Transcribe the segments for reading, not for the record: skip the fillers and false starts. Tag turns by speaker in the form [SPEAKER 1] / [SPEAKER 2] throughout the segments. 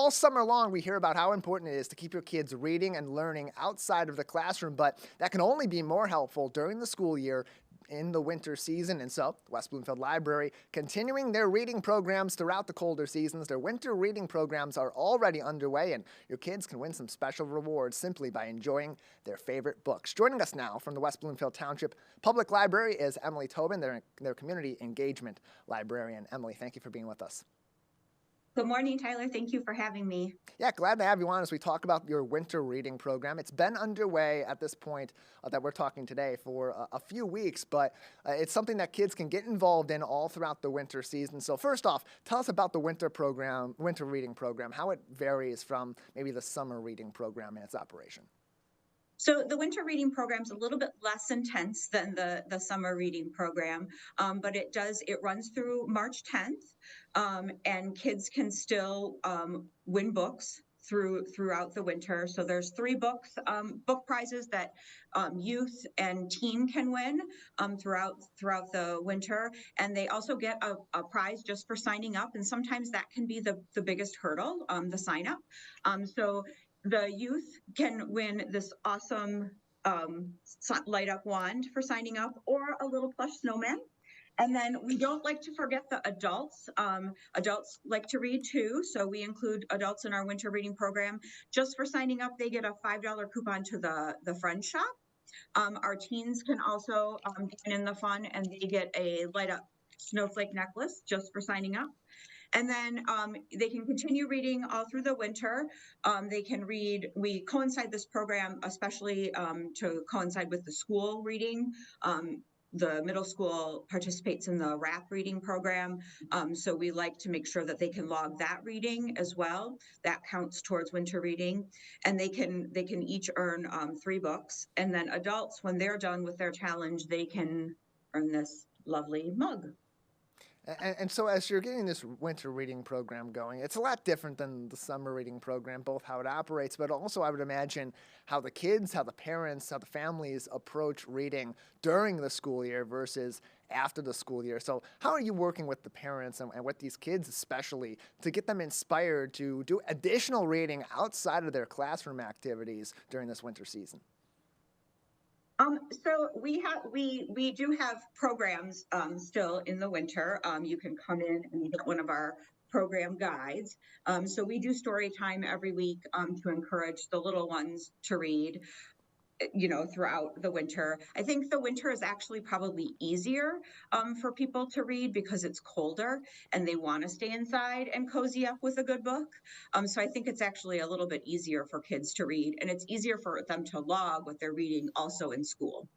[SPEAKER 1] All summer long, we hear about how important it is to keep your kids reading and learning outside of the classroom, but that can only be more helpful during the school year in the winter season. And so, West Bloomfield Library continuing their reading programs throughout the colder seasons. Their winter reading programs are already underway, and your kids can win some special rewards simply by enjoying their favorite books. Joining us now from the West Bloomfield Township Public Library is Emily Tobin, their community engagement librarian. Emily, thank you for being with us.
[SPEAKER 2] Good morning, Tyler. Thank you for having me.
[SPEAKER 1] Yeah, glad to have you on as we talk about your winter reading program. It's been underway at this point that we're talking today for a few weeks, but it's something that kids can get involved in all throughout the winter season. So first off, tell us about the winter reading program, how it varies from maybe the summer reading program in its operation.
[SPEAKER 2] So the winter reading program is a little bit less intense than the summer reading program, but it runs through March 10th, and kids can still win books throughout the winter. So there's three book prizes that youth and teen can win throughout the winter, and they also get a prize just for signing up. And sometimes that can be the biggest hurdle, the sign up. So the youth can win this awesome light up wand for signing up, or a little plush snowman. And then we don't like to forget the adults. Adults like to read too, so we include adults in our winter reading program. Just for signing up, they get a $5 coupon to the Friend Shop. Our teens can also join in the fun, and they get a light up snowflake necklace just for signing up. And then they can continue reading all through the winter. They can read, we coincide this program, especially to coincide with the school reading. The middle school participates in the RAP reading program. So we like to make sure that they can log that reading as well. That counts towards winter reading. And they can each earn 3 books. And then adults, when they're done with their challenge, they can earn this lovely mug.
[SPEAKER 1] And so as you're getting this winter reading program going, it's a lot different than the summer reading program, both how it operates, but also I would imagine how the kids, how the parents, how the families approach reading during the school year versus after the school year. So how are you working with the parents and with these kids especially to get them inspired to do additional reading outside of their classroom activities during this winter season?
[SPEAKER 2] So we do have programs still in the winter. You can come in and get one of our program guides. So we do story time every week to encourage the little ones to read, throughout the winter. I think the winter is actually probably easier for people to read because it's colder and they want to stay inside and cozy up with a good book. So I think it's actually a little bit easier for kids to read, and it's easier for them to log what they're reading also in school.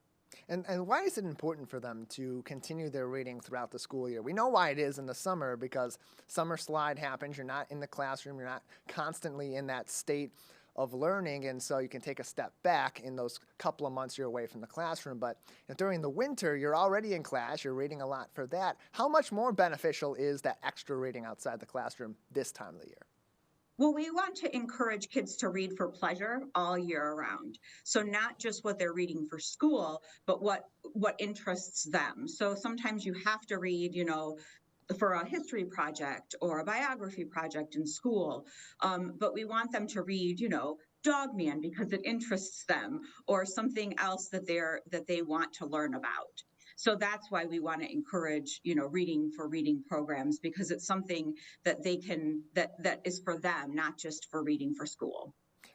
[SPEAKER 1] And why is it important for them to continue their reading throughout the school year? We know why it is in the summer because summer slide happens. You're not in the classroom. You're not constantly in that state of learning, and so you can take a step back in those couple of months you're away from the classroom. But during the winter, you're already in class. You're reading a lot for that. How much more beneficial is that extra reading outside the classroom this time of the year?
[SPEAKER 2] Well, we want to encourage kids to read for pleasure all year round. So not just what they're reading for school, but what interests them. So sometimes you have to read, for a history project or a biography project in school. But we want them to read, Dog Man because it interests them, or something else that they want to learn about. So that's why we want to encourage, reading for reading programs, because it's something that that is for them, not just for reading for school.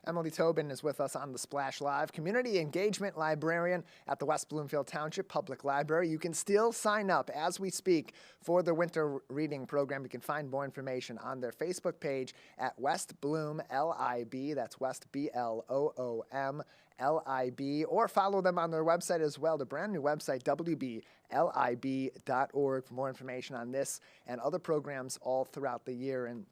[SPEAKER 1] Emily Tobin is with us on the Splash Live, Community Engagement Librarian at the West Bloomfield Township Public Library. You can still sign up as we speak for the winter reading program. You can find more information on their Facebook page at West Bloom LIB. That's West BLOOM LIB, or follow them on their website as well, the brand new website, WBLIB.org, for more information on this and other programs all throughout the year. And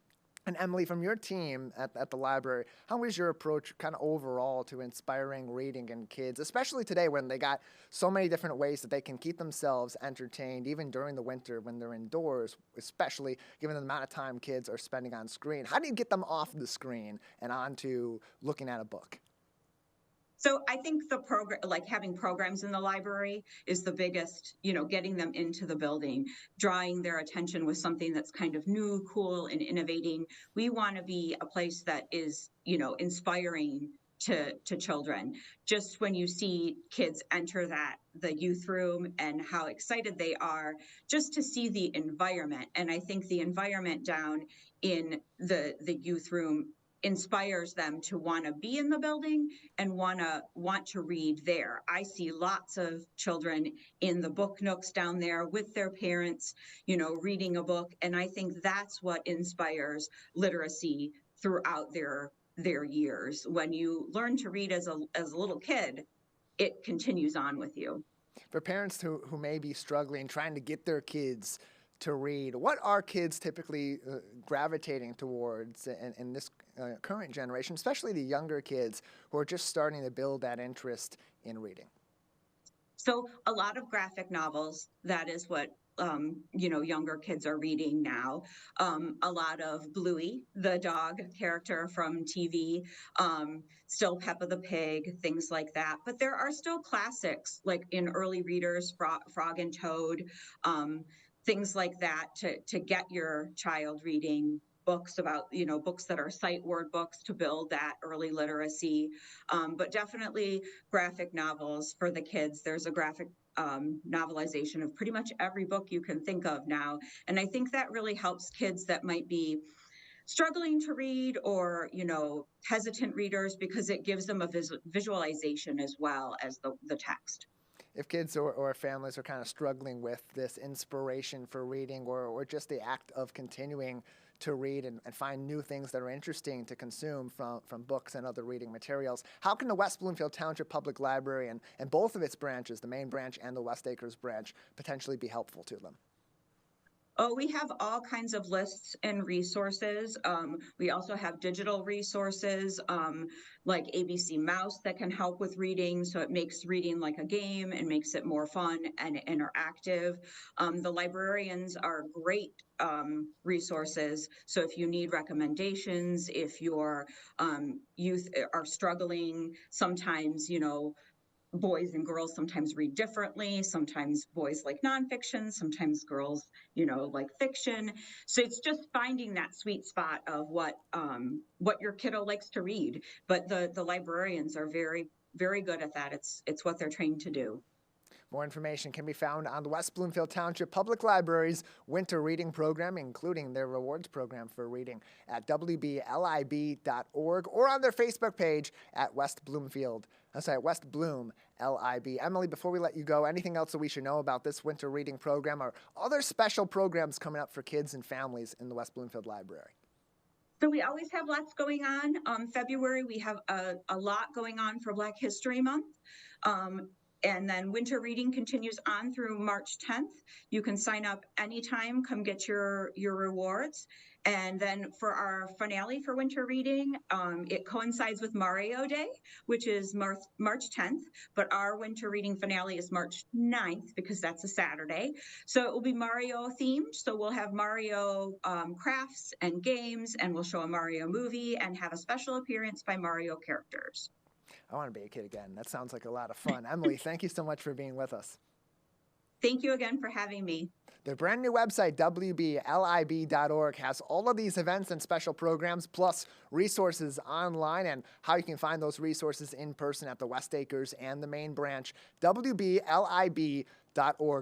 [SPEAKER 1] Emily, from your team at the library, how is your approach kind of overall to inspiring reading in kids, especially today when they got so many different ways that they can keep themselves entertained, even during the winter when they're indoors, especially given the amount of time kids are spending on screen? How do you get them off the screen and onto looking at a book?
[SPEAKER 2] So I think the program, like having programs in the library, is the biggest, getting them into the building, drawing their attention with something that's kind of new, cool, and innovating. We want to be a place that is, inspiring to children. Just when you see kids enter the youth room and how excited they are, just to see the environment. And I think the environment down in the youth room inspires them to want to be in the building and want to read there. I see lots of children in the book nooks down there with their parents, reading a book, and I think that's what inspires literacy throughout their years. When you learn to read as a little kid, it continues on with you.
[SPEAKER 1] For parents who may be struggling, trying to get their kids to read, what are kids typically gravitating towards in this current generation, especially the younger kids who are just starting to build that interest in reading?
[SPEAKER 2] So a lot of graphic novels, that is what younger kids are reading now. A lot of Bluey, the dog character from TV, still Peppa the Pig, things like that. But there are still classics like in early readers, Frog and Toad, things like that to get your child reading books about, books that are sight word books to build that early literacy. But definitely graphic novels for the kids. There's a graphic novelization of pretty much every book you can think of now. And I think that really helps kids that might be struggling to read or, hesitant readers, because it gives them a visualization as well as the text.
[SPEAKER 1] If kids or families are kind of struggling with this inspiration for reading or just the act of continuing to read and find new things that are interesting to consume from books and other reading materials, how can the West Bloomfield Township Public Library and both of its branches, the main branch and the West Acres branch, potentially be helpful to them?
[SPEAKER 2] Oh, we have all kinds of lists and resources. We also have digital resources like ABC Mouse that can help with reading. So it makes reading like a game and makes it more fun and interactive. The librarians are great resources. So if you need recommendations, if your youth are struggling, sometimes, boys and girls sometimes read differently. Sometimes boys like nonfiction, sometimes girls, like fiction. So it's just finding that sweet spot of what your kiddo likes to read. But the librarians are very, very good at that. It's what they're trained to do.
[SPEAKER 1] More information can be found on the West Bloomfield Township Public Library's winter reading program, including their rewards program for reading, at wblib.org or on their Facebook page at West Bloom LIB. Emily, before we let you go, anything else that we should know about this winter reading program or other special programs coming up for kids and families in the West Bloomfield Library?
[SPEAKER 2] So we always have lots going on. February, we have a lot going on for Black History Month. And then winter reading continues on through March 10th. You can sign up anytime, come get your rewards. And then for our finale for winter reading, it coincides with Mario Day, which is March 10th, but our winter reading finale is March 9th because that's a Saturday. So it will be Mario themed. So we'll have Mario crafts and games, and we'll show a Mario movie and have a special appearance by Mario characters.
[SPEAKER 1] I want to be a kid again. That sounds like a lot of fun. Emily, thank you so much for being with us.
[SPEAKER 2] Thank you again for having me.
[SPEAKER 1] Their brand new website, wblib.org, has all of these events and special programs, plus resources online and how you can find those resources in person at the West Acres and the main branch, wblib.org.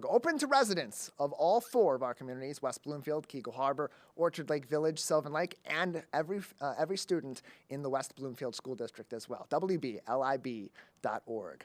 [SPEAKER 1] Open to residents of all four of our communities, West Bloomfield, Keagle Harbor, Orchard Lake Village, Sylvan Lake, and every student in the West Bloomfield School District as well, wblib.org.